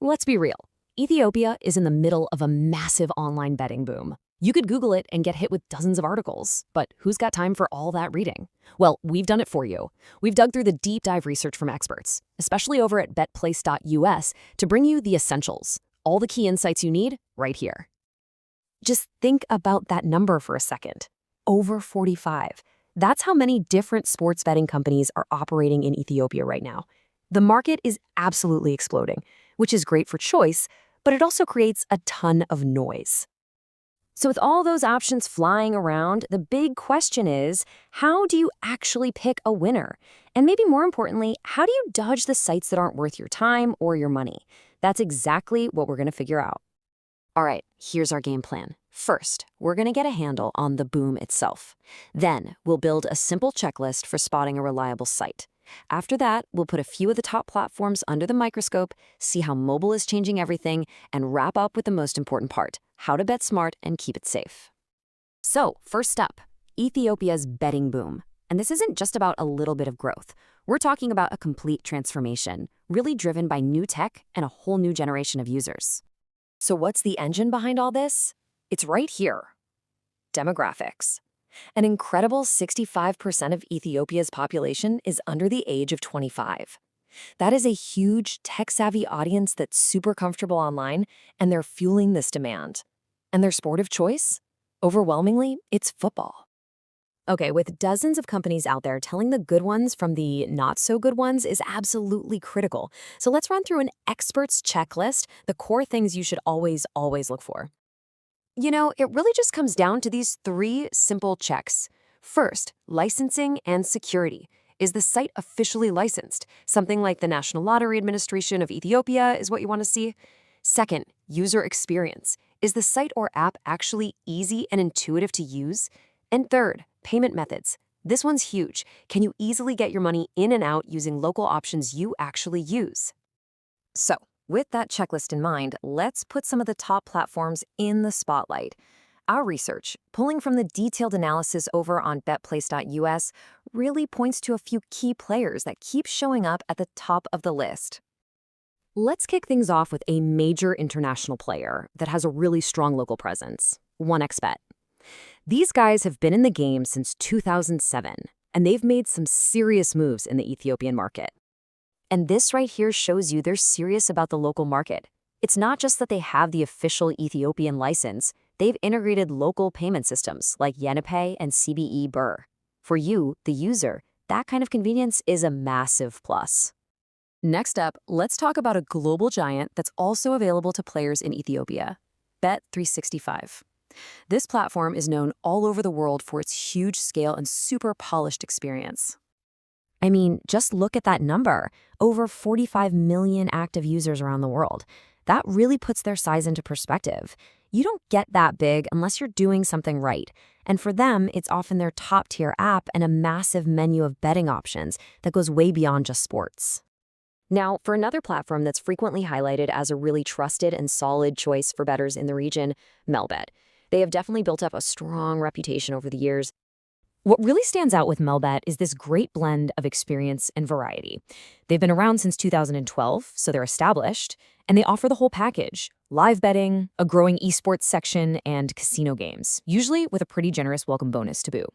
Let's be real. Ethiopia is in the middle of a massive online betting boom. You could Google it and get hit with dozens of articles, but who's got time for all that reading? Well, we've done it for you. We've dug through the deep dive research from experts, especially over at betplace.us, to bring you the essentials, all the key insights you need right here. Just think about that number for a second. Over 45. That's how many different sports betting companies are operating in Ethiopia right now. The market is absolutely exploding, which is great for choice, but it also creates a ton of noise. So with all those options flying around, the big question is, how do you actually pick a winner? And maybe more importantly, how do you dodge the sites that aren't worth your time or your money? That's exactly what we're going to figure out. All right, here's our game plan. First, we're going to get a handle on the boom itself. Then, we'll build a simple checklist for spotting a reliable site. After that, we'll put a few of the top platforms under the microscope, see how mobile is changing everything, and wrap up with the most important part, how to bet smart and keep it safe. So, first up, Ethiopia's betting boom. And this isn't just about a little bit of growth. We're talking about a complete transformation, really driven by new tech and a whole new generation of users. So what's the engine behind all this? It's right here. Demographics. An incredible 65% of Ethiopia's population is under the age of 25. That is a huge tech-savvy audience that's super comfortable online, and they're fueling this demand. And their sport of choice? Overwhelmingly, it's football. Okay, with dozens of companies out there, telling the good ones from the not-so-good ones is absolutely critical. So let's run through an expert's checklist, the core things you should always look for. You know, it really just comes down to these three simple checks. First, licensing and security. Is the site officially licensed? Something like the National Lottery Administration of Ethiopia is what you want to see. Second, user experience. Is the site or app actually easy and intuitive to use? And third, payment methods. This one's huge. Can you easily get your money in and out using local options you actually use? So, with that checklist in mind, let's put some of the top platforms in the spotlight. Our research, pulling from the detailed analysis over on betplace.us, really points to a few key players that keep showing up at the top of the list. Let's kick things off with a major international player that has a really strong local presence, 1xBet. These guys have been in the game since 2007, and they've made some serious moves in the Ethiopian market. And this right here shows you they're serious about the local market. It's not just that they have the official Ethiopian license, they've integrated local payment systems like YenaPay and CBE Birr. For you, the user, that kind of convenience is a massive plus. Next up, let's talk about a global giant that's also available to players in Ethiopia, Bet365. This platform is known all over the world for its huge scale and super polished experience. I mean, just look at that number. Over 45 million active users around the world. That really puts their size into perspective. You don't get that big unless you're doing something right. And for them, it's often their top-tier app and a massive menu of betting options that goes way beyond just sports. Now, for another platform that's frequently highlighted as a really trusted and solid choice for bettors in the region, Melbet. They have definitely built up a strong reputation over the years. What really stands out with Melbet is this great blend of experience and variety. They've been around since 2012, so they're established, and they offer the whole package: live betting, a growing esports section, and casino games, usually with a pretty generous welcome bonus to boot.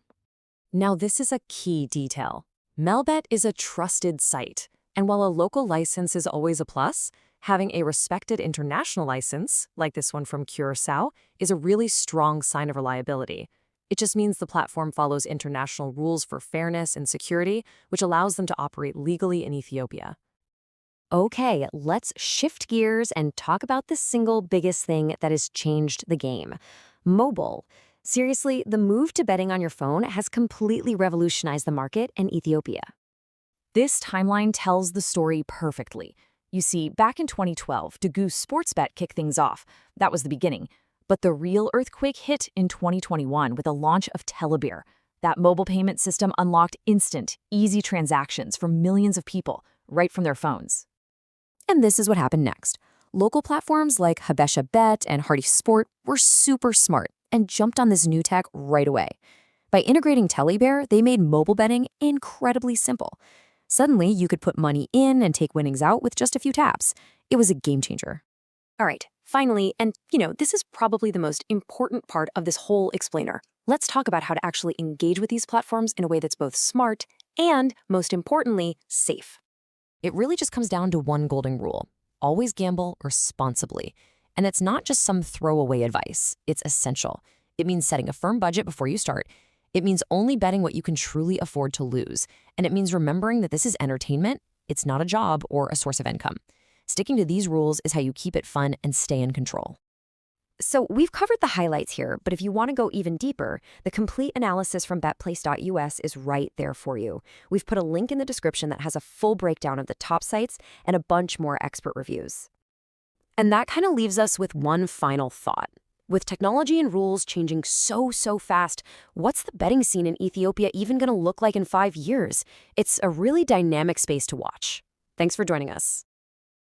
Now, this is a key detail. Melbet is a trusted site, and while a local license is always a plus, having a respected international license, like this one from Curaçao, is a really strong sign of reliability. It just means the platform follows international rules for fairness and security, which allows them to operate legally in Ethiopia. Okay, let's shift gears and talk about the single biggest thing that has changed the game: mobile. Seriously, the move to betting on your phone has completely revolutionized the market in Ethiopia. This timeline tells the story perfectly. You see, back in 2012, Dagu's Sportsbet kicked things off. That was the beginning. But the real earthquake hit in 2021 with the launch of Telebir. That mobile payment system unlocked instant, easy transactions for millions of people right from their phones. And this is what happened next. Local platforms like Habesha Bet and Hardy Sport were super smart and jumped on this new tech right away. By integrating Telebir, they made mobile betting incredibly simple. Suddenly, you could put money in and take winnings out with just a few taps. It was a game changer. All right, finally, and this is probably the most important part of this whole explainer. Let's talk about how to actually engage with these platforms in a way that's both smart and, most importantly, safe. It really just comes down to one golden rule. Always gamble responsibly. And it's not just some throwaway advice. It's essential. It means setting a firm budget before you start. It means only betting what you can truly afford to lose. And it means remembering that this is entertainment. It's not a job or a source of income. Sticking to these rules is how you keep it fun and stay in control. So we've covered the highlights here, but if you want to go even deeper, the complete analysis from betplace.us is right there for you. We've put a link in the description that has a full breakdown of the top sites and a bunch more expert reviews. And that kind of leaves us with one final thought. With technology and rules changing so fast, what's the betting scene in Ethiopia even going to look like in 5 years? It's a really dynamic space to watch. Thanks for joining us.